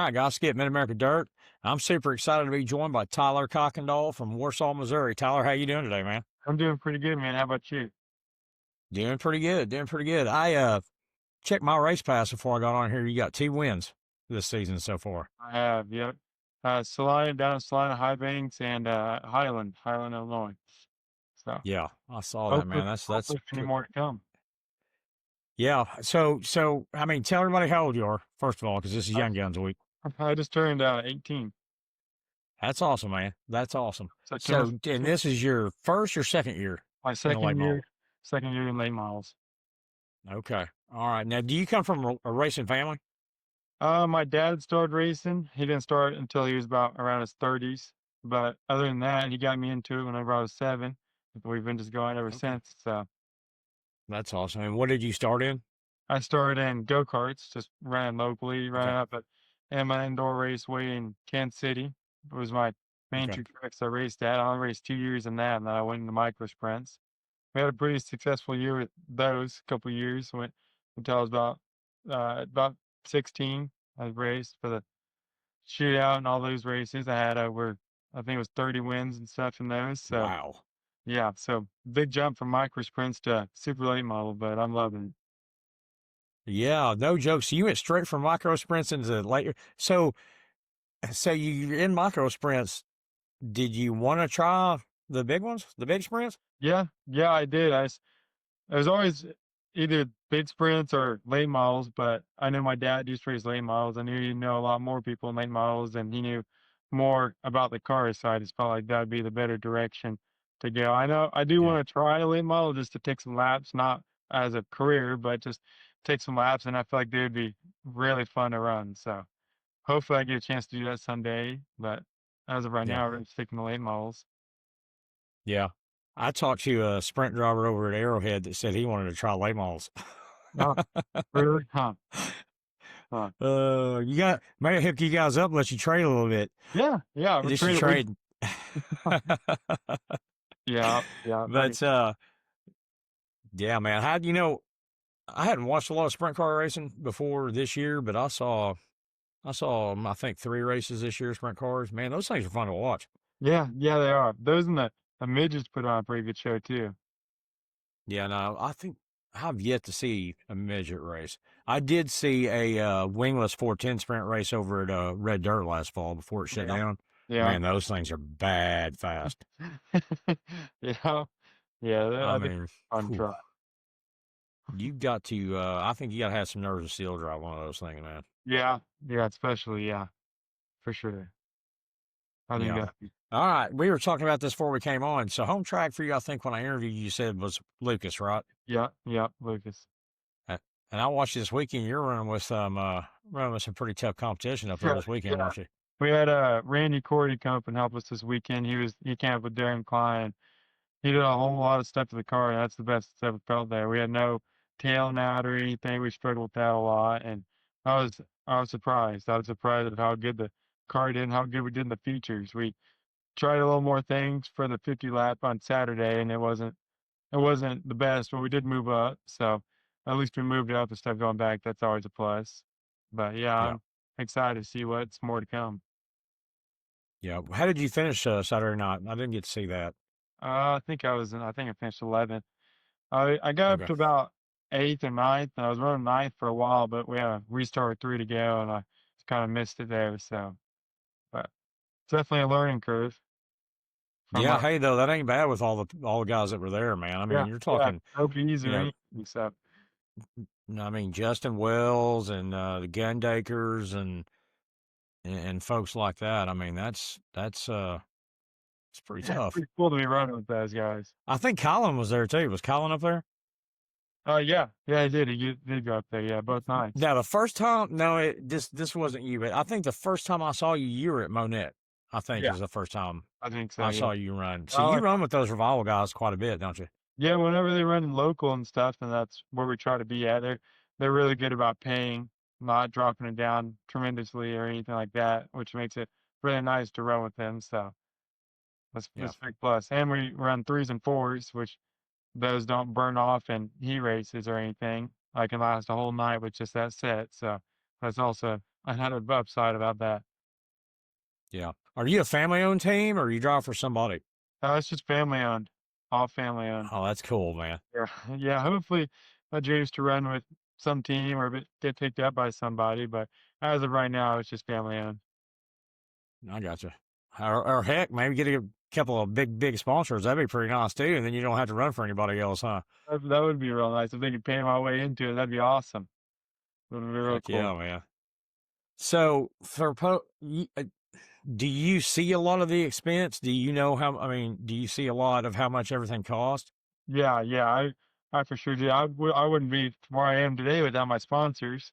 right, guys, skip Mid-America Dirt. I'm super excited to be joined by Tyler Kuykendall from Warsaw, Missouri. Tyler, how you doing today, man? I'm doing pretty good, man. How about you? Doing pretty good, doing pretty good. I checked my race pass before I got on here. You got 2 wins this season so far. I have, yep. Salina, down in Salina, High Banks, and Highland, Illinois. So Yeah, I saw that, hopefully, man. That's hopefully, many more to come. yeah. So I mean, tell everybody how old you are first of all, because this is I, Young Guns Week. I just turned 18 That's awesome, man. That's awesome. September So, and 14th. this is your first or second year My in the late model? second year in late models. Okay. All right. Now, do you come from a racing family? My dad started racing. He didn't start until he was about around his 30s. But other than that, he got me into it whenever I was 7. We've been just going ever Okay. since. So That's awesome. And what did you start in? I started in go-karts, just ran locally, Okay. ran up at Emma Indoor Raceway in Kansas City. It was my main Okay. 2 tracks I raced at. I only raced 2 years in that, and then I went into micro sprints. We had a pretty successful year with those couple years. Went until I was about 16. I raced for the shootout and all those races. I had over, I think it was 30 wins and stuff in those. So Wow. yeah, so big jump from micro sprints to super late model, but I'm loving it. Yeah, no joke. So you went straight from micro sprints into later. So you're in micro sprints. Did you want to try the big ones, the big sprints? Yeah, yeah, I did. I was always either big sprints or late models, but I know my dad used to race late models. I knew he'd know a lot more people in late models, and he knew more about the car side. It's felt like that'd be the better direction to go. I know I do Yeah. want to try a late model just to take some laps, not as a career, but just take some laps, and I feel like they would be really fun to run. So hopefully I get a chance to do that someday. But as of right Yeah. now, we're sticking to late models. Yeah. I talked to a sprint driver over at Arrowhead that said he wanted to try late models. Oh, really? Huh? Huh. You got maybe hook you guys up, let you trade a little bit. Yeah, yeah, we're Just to trading. trade. Yeah, yeah. I mean, But yeah, man. How do you know? I hadn't watched a lot of sprint car racing before this year, but I saw I think 3 races this year, sprint cars. Man, those things are fun to watch. yeah, yeah, they are. Those and the midgets put on a pretty good show too. Yeah, no, I think I've yet to see a midget race. I did see a wingless 410 sprint race over at Red Dirt last fall before it shut Yeah, down. yeah, Man, those things are bad fast. yeah, yeah. I I think mean, fun whew, try. you got to. I think you got to have some nerves of steel drive one of those things, man. Yeah, yeah, especially yeah, for sure. I think Yeah. that. All right, we were talking about this before we came on. So home track for you, I think when I interviewed you, you said was Lucas, right? Yeah, yeah, Lucas. Uh, And I watched this weekend. You're running with some pretty tough competition up there Yeah, this weekend, yeah. weren't you? We had Randy Cordy come up and help us this weekend. He came up with Darren Klein. He did a whole lot of stuff to the car. That's the best it's ever felt there. We had no tailing out or anything. We struggled with that a lot, and I was I was surprised. I was surprised at how good the car did and how good we did in the features. We tried a little more things for the 50 lap on Saturday, and it wasn't the best, but we did move up. So at least we moved up instead of going back. That's always a plus. But yeah, Yeah. I'm excited to see what's more to come. Yeah. How did you finish Saturday night? I didn't get to see that. I think I finished 11th. I got up Okay. to about eighth or ninth, and I was running ninth for a while, but we had a restart with 3 to go, and I kind of missed it there. So, but it's definitely a learning curve from Yeah. Hey, though, that ain't bad with all the guys that were there, man. I mean, yeah, you're yeah, talking, no B's you or know, anything. So, I mean, Justin Wells and the Gundakers and folks like that. I mean, that's it's pretty yeah, tough. pretty cool to be running with those guys. I think Colin was there too. Was Colin up there? Oh yeah, yeah, he did. Did go up there. Yeah, both nights. Now the first time, no, this wasn't you, but I think the first time I saw you, you were at Monette. I think Yeah, is the first time I think so. I Yeah. saw you run. So Oh, you run with those revival guys quite a bit, don't you? yeah. Whenever they run local and stuff, and that's where we try to be at. They're really good about paying, not dropping it down tremendously or anything like that, which makes it really nice to run with them. So Yeah, that's a big plus. And we run threes and fours, which those don't burn off in heat races or anything. I can last a whole night with just that set. So that's also another upside about that. Yeah. Are you a family owned team or you drive for somebody? It's just family owned, all family owned. Oh, that's cool, man. Yeah, yeah. Hopefully, my dream is to run with some team or get picked up by somebody. But as of right now, it's just family owned. I gotcha. Or heck, maybe get a couple of big sponsors. That'd be pretty nice too. And then you don't have to run for anybody else, huh? That would be real nice if they could pay my way into it. That'd be awesome. It would be real Heck cool. yeah, man. So do you see a lot of the expense? Do you know how? I mean, do you see a lot of how much everything costs? Yeah, yeah. I for sure do. I wouldn't be where I am today without my sponsors.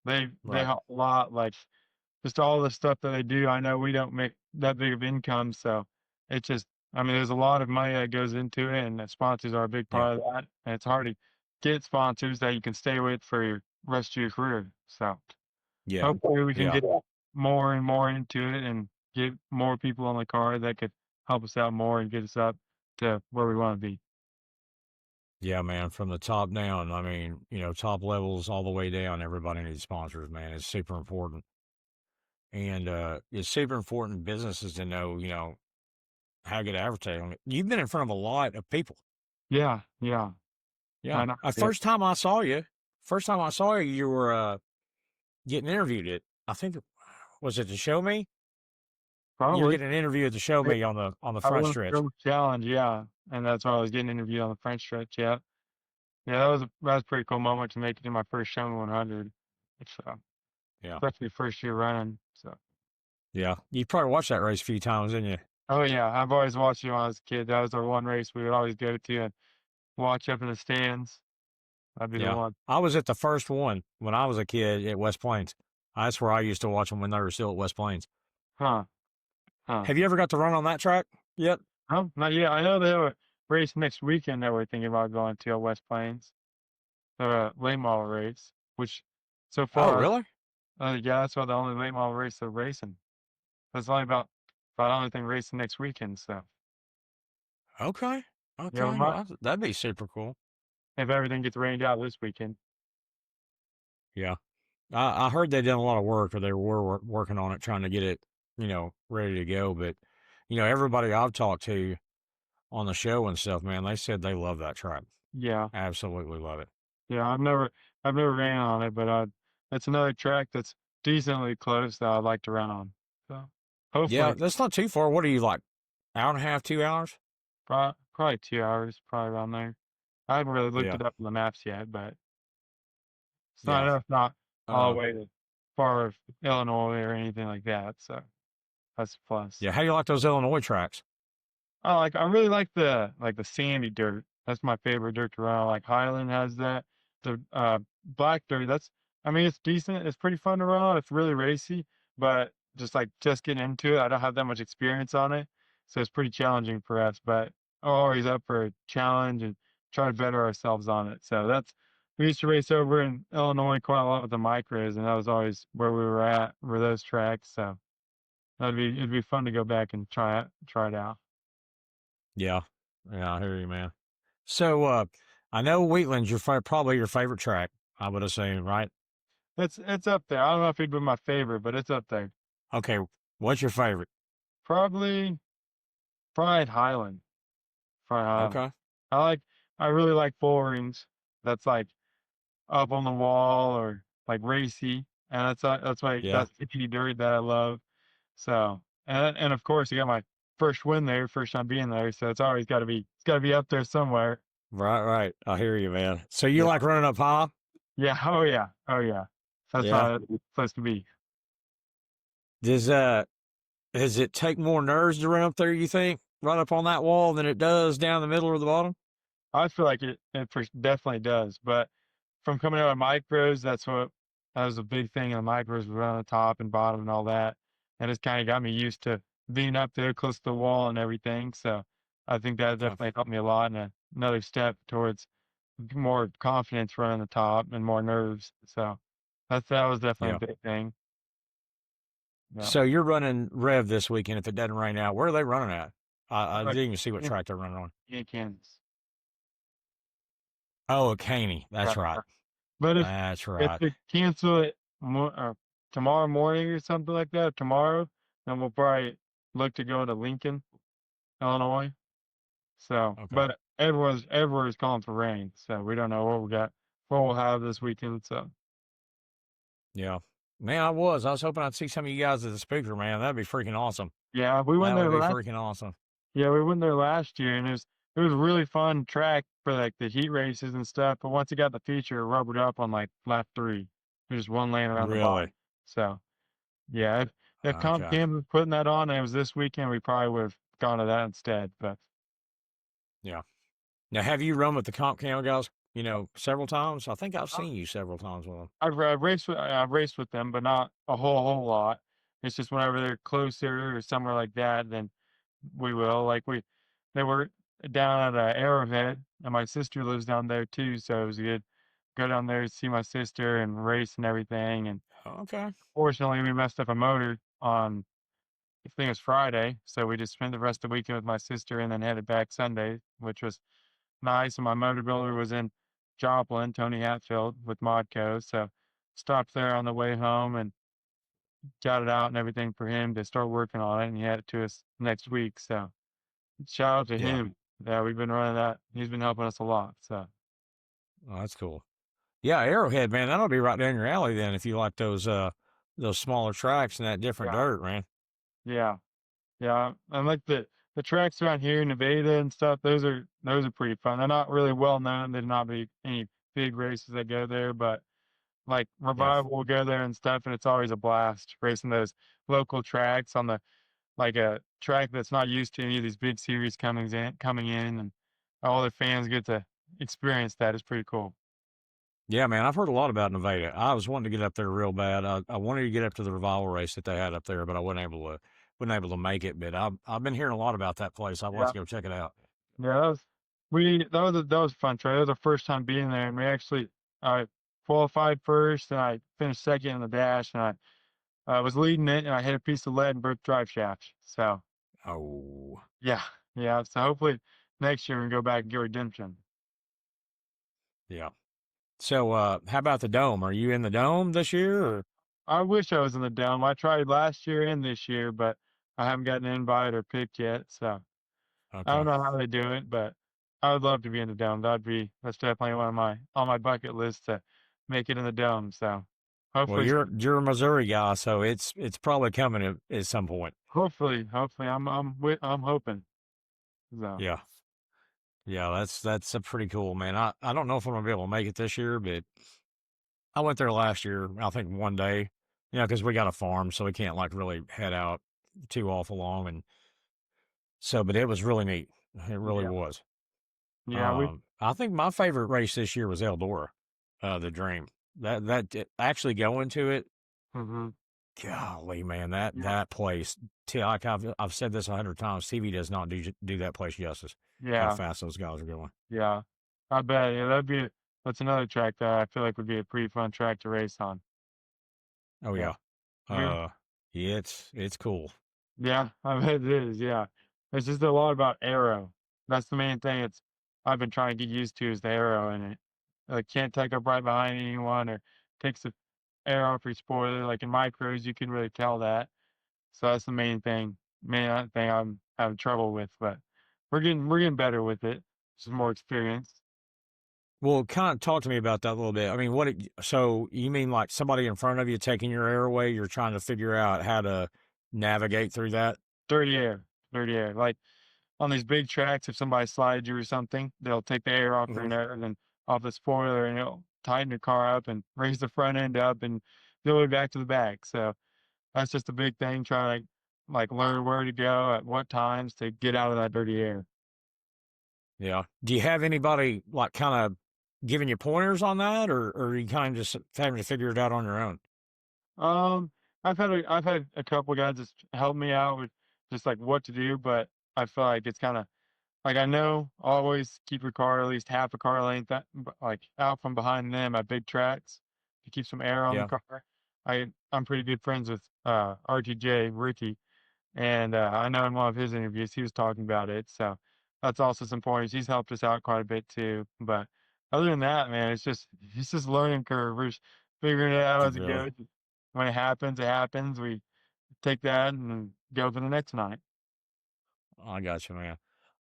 They Right. help a lot. Like just all the stuff that they do. I know we don't make that big of income, so it's just. I mean, there's a lot of money that goes into it, and the sponsors are a big Yeah. part of that. And it's hard to get sponsors that you can stay with for your rest of your career. So Yeah. hopefully we can Yeah. get more and more into it and get more people on the card that could help us out more and get us up to where we want to be. Yeah, man. From the top down, I mean, top levels all the way down, everybody needs sponsors, man. It's super important. And it's super important in businesses to know, how to get advertising. You've been in front of a lot of people. Yeah, yeah. Yeah. I know. Yeah, First time I saw you, you were getting interviewed at, I think, was it the Show Me? You were probably. getting an interview at the Show I Me on the I front won a stretch. Road challenge, yeah, and that's why I was getting interviewed on the French stretch. Yeah, yeah, that was a pretty cool moment to make it in my first Show 100. So Yeah. especially first year running. So Yeah. You probably watched that race a few times, didn't you? oh yeah, I've always watched it when I was a kid. That was our one race we would always go to and watch up in the stands. That'd be the Yeah. one. I was at the first one when I was a kid at West Plains. That's where I used to watch them when they were still at West Plains. Huh? Huh? Have you ever got to run on that track yet? Oh, not yet. I know they have a race next weekend that we're thinking about going to at West Plains. The late model race, which so Oh, far, really? yeah, that's about the only late model race they're racing. That's only about the only thing racing next weekend. So Okay. yeah, we Okay. might Well, that'd be super cool. if everything gets rained out this weekend. Yeah. I heard they did a lot of work or they were working on it, trying to get it, ready to go. But, everybody I've talked to on the show and stuff, man, they said they love that track. Yeah, Absolutely love it. yeah. I've never ran on it, but it's another track that's decently close that I'd like to run on. So Yeah, hopefully, that's not too far. What are you like? Hour and a half, 2 hours? probably 2 hours, probably around there. I haven't really looked Yeah. it up on the maps yet, but it's not Yeah. enough, not all the Uh, way to far of Illinois or anything like that. So that's a plus. yeah. How do you like those Illinois tracks? I really like the sandy dirt. That's my favorite dirt to run. Like Highland has that. The black dirt, I mean it's decent. It's pretty fun to run on. It's really racy, but just getting into it, I don't have that much experience on it. So it's pretty challenging for us, but I'm always up for a challenge and try to better ourselves on it. So that's we used to race over in Illinois quite a lot with the micros, and that was always where we were at, were those tracks. So it'd be fun to go back and try it out. Yeah. Yeah, I hear you, man. So, I know Wheatland's probably your favorite track, I would assume, right? It's up there. I don't know if it'd be my favorite, but it's up there. Okay. What's your favorite? Probably Fried Highland. Fried Highland. Okay. I like I really like bull rings. That's like up on the wall or like racy. And Yeah. that's icky dirt that I love. So and of course I got my first win there, first time being there. So it's gotta be up there somewhere. Right, right. I hear you, man. So you Yeah. like running up high? Yeah. Oh yeah. Oh yeah. That's Yeah. how it's supposed to be. Does does it take more nerves to run up there, you think? Run up on that wall than it does down the middle or the bottom? I feel like definitely does, but from coming out of micros, that was a big thing in the micros, we run on the top and bottom and all that, and it's kinda got me used to being up there close to the wall and everything, so I think that Okay. definitely helped me a lot and another step towards more confidence running the top and more nerves, so that was definitely Yeah. a big thing. Yeah. So you're running Rev this weekend if it doesn't rain out. Where are they running at? I Right. didn't even see what Yeah, track they're running on. in Kansas. Oh, a Caney. That's Right, right. right. But That's if right. they cancel it more tomorrow morning or something like that, tomorrow, then we'll probably look to go to Lincoln, Illinois. So, Okay. but everyone's calling for rain, so we don't know what we'll have this weekend. So, Yeah. Man, I was hoping I'd see some of you guys at the speaker, man. That'd be freaking awesome. yeah, That would be freaking awesome. we went there last year, and it was a really fun track for like the heat races and stuff. But once it got the feature, it rubbered up on like lap three. There's just one lane around the bottom. Really? So, yeah, if Comp Okay. Cam was putting that on and it was this weekend, we probably would have gone to that instead. But Yeah. Now, have you run with the comp cam guys, several times? I think I've seen you several times with them. I've raced with them, but not a whole lot. It's just whenever they're closer or somewhere like that, then we will. They were down at Arrowhead, and my sister lives down there too, so it was good. Go down there to see my sister and race and everything. And Okay. fortunately, we messed up a motor on I think it was Friday, so we just spent the rest of the weekend with my sister and then headed back Sunday, which was nice. And my motor builder was in Joplin, Tony Hatfield with Modco, so stopped there on the way home and got it out and everything for him to start working on it, and he had it to us next week. So shout out to Yeah. him. Yeah, we've been running that. He's been helping us a lot. So Oh, that's cool. Yeah, Arrowhead, man, that'll be right down your alley then if you like those smaller tracks and that different yeah, dirt, man. yeah, yeah. And like the tracks around here in Nevada and stuff, those are pretty fun. They're not really well known. There's not be any big races that go there, but like Yeah. Revival will go there and stuff, and it's always a blast racing those local tracks on the like a track that's not used to any of these big series coming in, and all the fans get to experience that. It's pretty cool. Yeah, man, I've heard a lot about Nevada. I was wanting to get up there real bad. I wanted to get up to the revival race that they had up there, but I wasn't able to make it. But I've been hearing a lot about that place. I'd like Yeah, to go check it out. yeah, that was a fun track. That was our first time being there, and we actually I qualified first, and I finished second in the dash, and I was leading it, and I hit a piece of lead in both drive shafts. So Oh, yeah, yeah. So hopefully next year we can go back and get redemption. yeah. So, how about the dome? Are you in the dome this year? Or? I wish I was in the dome. I tried last year and this year, but I haven't gotten an invite or picked yet. So I don't Okay. know how they do it, but I would love to be in the dome. That's definitely one of my on my bucket list to make it in the dome. So Well, hopefully, you're a Missouri guy, so it's probably coming at some point. hopefully, I'm hoping. So Yeah. Yeah, that's a pretty cool, man. I don't know if I'm gonna be able to make it this year, but I went there last year. I think one day, because we got a farm, so we can't like really head out too awful long, and so. But it was really neat. It really yeah, was. yeah, we I think my favorite race this year was Eldora, the Dream. Actually going to it. hmm Golly, man, that yeah, that place. Like I've said this 100 times. TV does not do that place justice. How yeah, fast those guys are going. yeah. I bet. Yeah, that's another track that I feel like would be a pretty fun track to race on. Oh Yeah. yeah. We Uh, yeah, it's cool. Yeah, I bet it is, yeah. It's just a lot about aero. That's the main thing I've been trying to get used to is the aero in it. Like, can't take up right behind anyone or takes the air off your spoiler. Like in micros, you can really tell that. So that's the main thing I'm having trouble with. But we're getting better with it. Just more experience. Well, kind of talk to me about that a little bit. I mean, so you mean like somebody in front of you taking your air away? You're trying to figure out how to navigate through that? Dirty air, dirty air. Like on these big tracks, if somebody slides you or something, they'll take the air off your Hmm. nose and off the spoiler, and it'll tighten the car up and raise the front end up and the way back to the back. So that's just a big thing. Trying to like learn where to go at what times to get out of that dirty air. Yeah. Do you have anybody like kind of giving you pointers on that, or are you kind of just having to figure it out on your own? Um, I've had a couple guys just help me out with just like what to do, but I feel like it's kind of like I know always keep your car at least half a car length like out from behind them at big tracks to keep some air on the Yeah. car. I'm pretty good friends with RTJ Ricky, and I know in one of his interviews he was talking about it. So that's also some pointers. He's helped us out quite a bit too. But other than that, man, it's just learning curve. We're just figuring it out as it Really? goes. when it happens, it happens. We take that and go for the next night. I got you, man.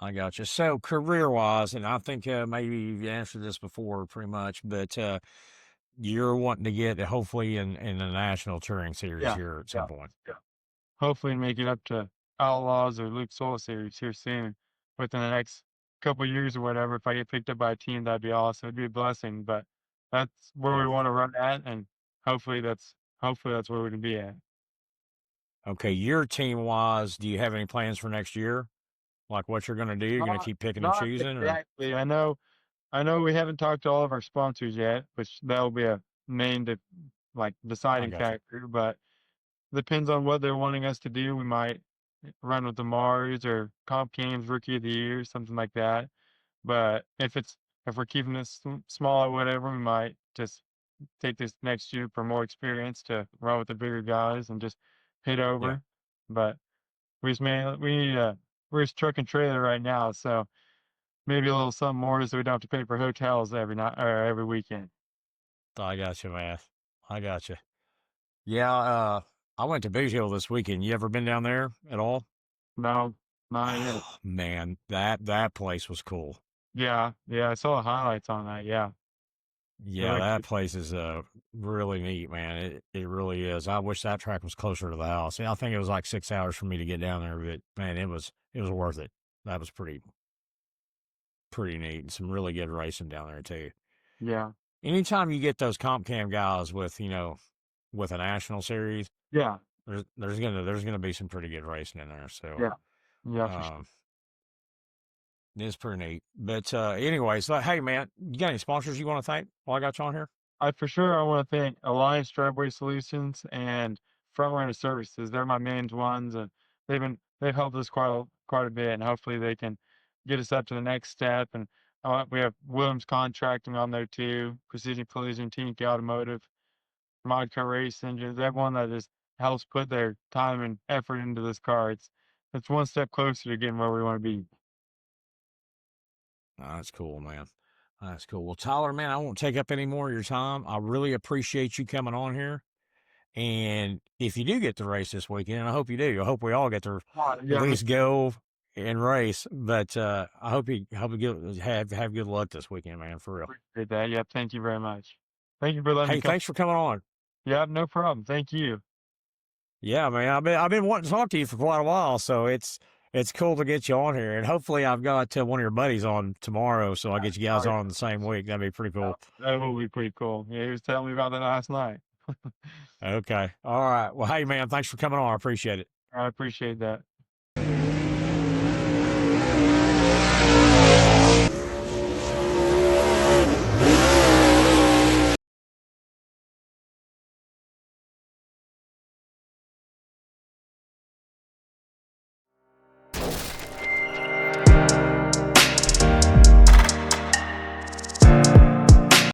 I got you. So career wise, and I think maybe you've answered this before pretty much, but you're wanting to get hopefully in the national touring series Yeah, here at yeah, some point. yeah. Hopefully make it up to Outlaws or Luke Soul Series here soon within the next couple years or whatever. If I get picked up by a team, that'd be awesome. It'd be a blessing, but that's where Yeah. we want to run at, and hopefully that's where we can be at. Okay. Your team wise, do you have any plans for next year? Like what you're going to do? You're going to Not keep picking and not choosing, or exactly. I know we haven't talked to all of our sponsors yet, which that'll be a main I deciding got you. factor, but depends on what they're wanting us to do. We might run with the Mars or Comp Games Rookie of the Year, something like that. But if we're keeping this small or whatever, we might just take this next year for more experience to run with the bigger guys and just hit Yeah. over. But we need we're just truck and trailer right now, so maybe a little something more so we don't have to pay for hotels every night or every weekend. I got you, man. I got you. Yeah. I went to Big Hill this weekend. You ever been down there at all? No, not yet. Oh, man, that place was cool. Yeah, yeah, I saw the highlights on that. Yeah, it Yeah, looked that good. place is really neat, man. It really is. I wish that track was closer to the house. Yeah, I think it was like 6 hours for me to get down there, but man, it was worth it. That was pretty neat, and some really good racing down there too. Yeah, Anytime you get those comp cam guys with with a national series, yeah, there's gonna be some pretty good racing in there. So yeah, yeah, for sure. um, it's pretty neat. But anyways, like, hey man, you got any sponsors you want to thank while I got you on here? I want to thank Alliance Driveway Solutions and Frontrunner Services. They're my main ones, and they've helped us quite a bit, and hopefully they can get us up to the next step. And we have Williams Contracting on there too, Precision Collision, Tinky Automotive, Modco Race Engines. Everyone that just helps put their time and effort into this car. It's one step closer to getting where we want to be. That's cool, man. That's cool. Well, Tyler, man, I won't take up any more of your time. I really appreciate you coming on here. And if you do get to race this weekend, I hope you do. I hope we all get to at Yeah, least go and race. But I hope you have good luck this weekend, man. For real. appreciate that. Yeah, thank you very much. Thank you for letting me Hey, come. thanks for coming on. Yeah, no problem. Thank you. Yeah, man. I've been wanting to talk to you for quite a while, so it's cool to get you on here. And hopefully, I've got one of your buddies on tomorrow, so I'll get you guys Oh, on the same week. That'd be pretty yeah, cool. that will be pretty cool. Yeah, he was telling me about that last night. Okay. All right. Well, hey, man, thanks for coming on. I appreciate it. I appreciate that.